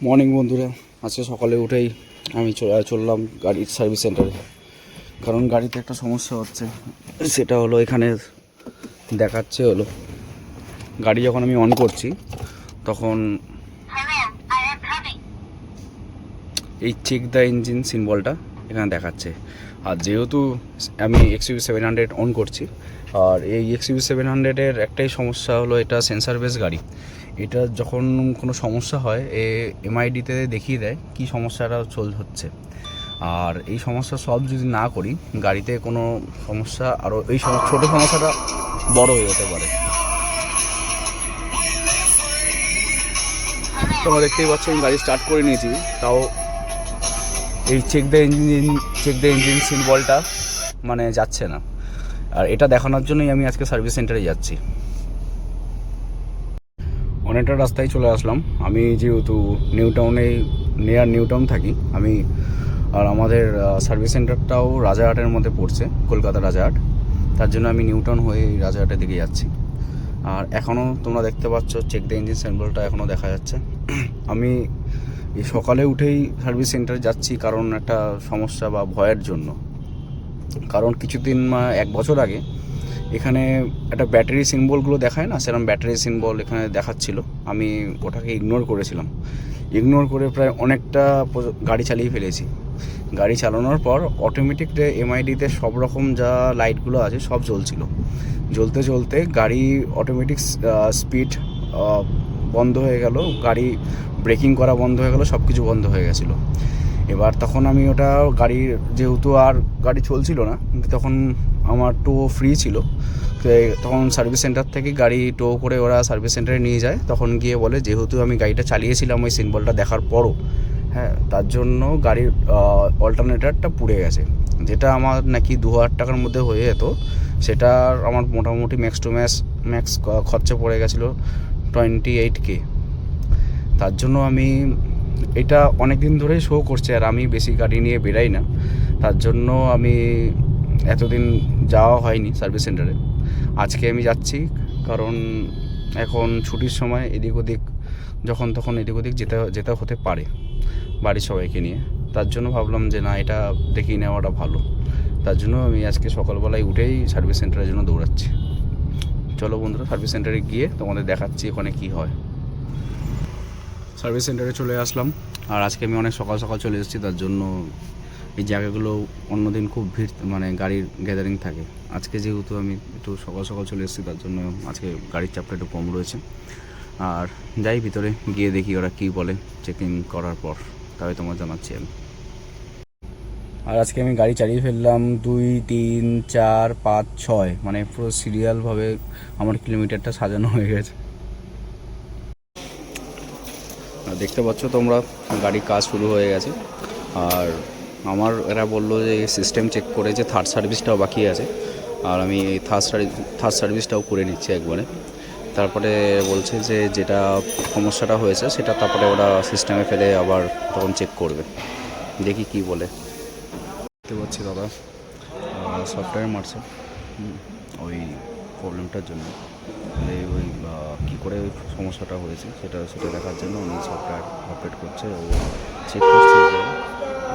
Morning বন্ধুরা, আজকে সকালে উঠেই আমি চললাম গাড়ির সার্ভিস সেন্টারে। কারণ গাড়িতে একটা সমস্যা হচ্ছে, সেটা হলো এখানে দেখাচ্ছে হলো গাড়ি যখন আমি অন করছি তখন এই চেক দ্য ইঞ্জিন সিম্বলটা এখানে দেখাচ্ছে। আর যেহেতু আমি XUV700 অন করছি, আর এই XUV700-এর একটাই সমস্যা হলো এটা সেন্সার বেস গাড়ি। এটা যখন কোনো সমস্যা হয় MID-তে দেখিয়ে দেয় কি সমস্যাটা হচ্ছে। আর এই সমস্যা সলভ যদি না করি গাড়িতে কোনো সমস্যা আরও এই ছোটো সমস্যাটা বড় হয়ে যেতে পারে। তোমরা দেখতেই পাচ্ছ আমি গাড়ি স্টার্ট করে নিয়েছি, তাও এই চেক দ্য ইঞ্জিন সিম্বলটা মানে যাচ্ছে না। আর এটা দেখানোর জন্যই আমি আজকে সার্ভিস সেন্টারে যাচ্ছি। অনেকটা রাস্তায় চলে আসলাম। আমি যেহেতু নিউ টাউন থাকি আমি, আর আমাদের সার্ভিস সেন্টারটাও রাজারহাটের মধ্যে পড়ছে, কলকাতা রাজারহাট। তার জন্য আমি নিউ টাউন হয়ে রাজারহাটের দিকে যাচ্ছি। আর এখনও তোমরা দেখতে পাচ্ছ চেক দ্য ইঞ্জিন সিম্বলটা এখনও দেখা যাচ্ছে। আমি এই সকালে উঠেই সার্ভিস সেন্টারে যাচ্ছি কারণ একটা সমস্যা বা ভয়ের জন্য। কারণ কিছুদিন 1 বছর আগে এখানে একটা ব্যাটারি সিম্বলগুলো দেখায় না, সেরকম ব্যাটারি সিম্বল এখানে দেখাচ্ছিল। আমি ওটাকে ইগনোর করেছিলাম। ইগনোর করে প্রায় অনেকটা গাড়ি চালিয়ে ফেলেছি। গাড়ি চালানোর পর অটোমেটিক MID-তে সব রকম যা লাইটগুলো আছে সব জ্বলছিল। জ্বলতে জ্বলতে গাড়ি অটোমেটিক স্পিড বন্ধ হয়ে গেল, গাড়ি ব্রেকিং করা বন্ধ হয়ে গেল, সব কিছু বন্ধ হয়ে গেছিলো। এবার তখন আমি ওটা যেহেতু আর গাড়ি চলছিল না, তখন আমার টো ফ্রি ছিল, তখন সার্ভিস সেন্টার থেকে গাড়ি টো করে ওরা সার্ভিস সেন্টারে নিয়ে যায়। তখন গিয়ে বলে যেহেতু আমি গাড়িটা চালিয়েছিলাম ওই সিম্বলটা দেখার পরও, হ্যাঁ, তার জন্য গাড়ির অল্টারনেটারটা পুড়ে গেছে। যেটা আমার নাকি 2000 টাকার মধ্যে হয়ে যেত, সেটা আমার মোটামুটি ম্যাক্স খরচা পড়ে গেছিলো 28K। তার জন্য আমি এটা অনেক দিন ধরেই শো করছে, আর আমি বেশি গাড়ি নিয়ে বেরাই না, তার জন্য আমি এতদিন যাওয়া হয়নি সার্ভিস সেন্টারে। আজকে আমি যাচ্ছি কারণ এখন ছুটির সময় এদিক ওদিক যখন তখন এদিক ওদিক যেতে হতে পারে বাড়ির সবাইকে নিয়ে। তার জন্য ভাবলাম যে না, এটা দেখিয়ে নেওয়াটা ভালো। তার জন্য আমি আজকে সকালবেলায় উঠেই সার্ভিস সেন্টারের জন্য দৌড়াচ্ছি। চলো বন্ধুরা, সার্ভিস সেন্টারে গিয়ে তোমাদের দেখাচ্ছি ওখানে কী হয়। সার্ভিস সেন্টারে চলে আসলাম, আর আজকে আমি অনেক সকাল সকাল চলে এসেছি। তার জন্য এই জায়গাগুলো অন্যদিন খুব ভিড়, মানে গাড়ির গ্যাদারিং থাকে। আজকে যেহেতু আমি একটু সকাল সকাল চলে এসেছি, তার জন্য আজকে গাড়ির চাপটা একটু কম রয়েছে। আর যাই ভিতরে গিয়ে দেখি ওরা কী বলে চেকিং করার পর, তবে তোমার জানাচ্ছি আমি। আর আজকে আমি গাড়ি চালিয়ে ফেললাম 2, 3, 4, 5, 6, মানে পুরো সিরিয়ালভাবে আমার কিলোমিটারটা সাজানো হয়ে গেছে। দেখতে পাচ্ছ তোমরা গাড়ির কাজ শুরু হয়ে গেছে। আর এরা বললো যে সিস্টেম চেক করে যে থার্ড সার্ভিসটাও বাকি আছে, আর আমি এই থার্ড সার্ভিসটাও করে নিচ্ছি একবারে। তারপরে বলছে যে যেটা সমস্যাটা হয়েছে সেটা তারপরে ওরা সিস্টেমে ফেলে আবার তখন চেক করবে। দেখি কি বলে। দেখতে পাচ্ছি দাদা সফটওয়্যার মারছে ওই প্রবলেমটার জন্য, ওই কী করে ওই সমস্যাটা হয়েছে সেটা দেখার জন্য উনি সফটওয়্যার আপডেট করছে। ও চেক করছে যে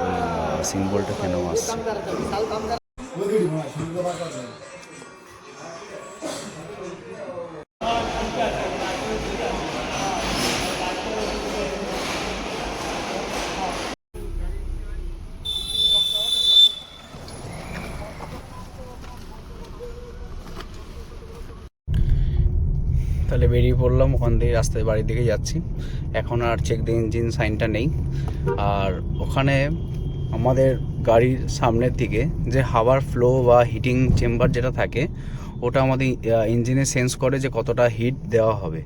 ওই সিম্বলটা কেন আসছে। তাহলে বেরিয়ে পড়লাম ওখান থেকে, রাস্তায় বাড়ির দিকে যাচ্ছি। এখন আর চেক দ্য ইঞ্জিন সাইনটা নেই। আর ওখানে আমাদের গাড়ির সামনের দিকে যে হাওয়ার ফ্লো বা হিটিং চেম্বার যেটা থাকে, ওটা আমাদের ইঞ্জিনে সেন্স করে যে কতটা হিট দেওয়া হবে,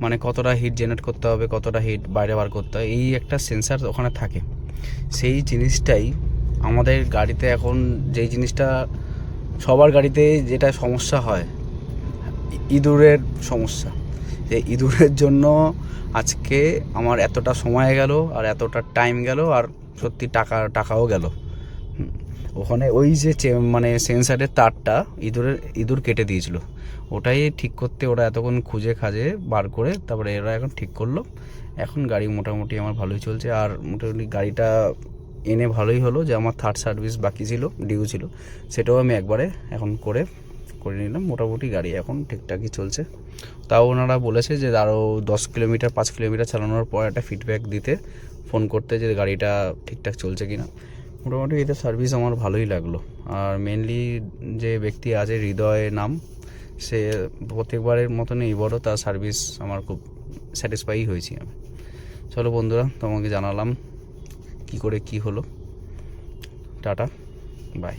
মানে কতটা হিট জেনারেট করতে হবে, কতটা হিট বাইরে বার করতে হবে, এই একটা সেন্সার ওখানে থাকে। সেই জিনিসটাই আমাদের গাড়িতে এখন, যেই জিনিসটা সবার গাড়িতে যেটা সমস্যা হয়, ইঁদুরের সমস্যা। এই ইঁদুরের জন্য আজকে আমার এতটা সময় গেল, আর এতটা টাইম গেল, আর সত্যি টাকাও গেল। ওখানে ওই যে মানে সেন্সারের তারটা ইঁদুর কেটে দিয়েছিল। ওটাই ঠিক করতে ওরা এতক্ষণ খুঁজে খাজে বার করে তারপরে এরা এখন ঠিক করলো। এখন গাড়ি মোটামুটি আমার ভালোই চলছে। আর মোটামুটি গাড়িটা এনে ভালোই হলো যে আমার থার্ড সার্ভিস বাকি ছিল, ডিউ ছিল, সেটাও আমি একবারে এখন করে নিলাম। মোটামুটি গাড়ি এখন ঠিকঠাকই চলছে। তাও ওনারা বলেছে যে আরও 10 কিলোমিটার 5 কিলোমিটার চালানোর পর একটা ফিডব্যাক দিতে, ফোন করতে, যে গাড়িটা ঠিকঠাক চলছে কি না। মোটামুটি এতে সার্ভিস আমার ভালোই লাগলো। আর মেনলি যে ব্যক্তি আছে হৃদয় নাম, সে প্রত্যেকবারের মতনই এবারও তার সার্ভিস আমার খুব স্যাটিসফাই হয়েছি আমি। চলো বন্ধুরা, তোমাকে জানালাম কি করে কি হলো। Tata, by.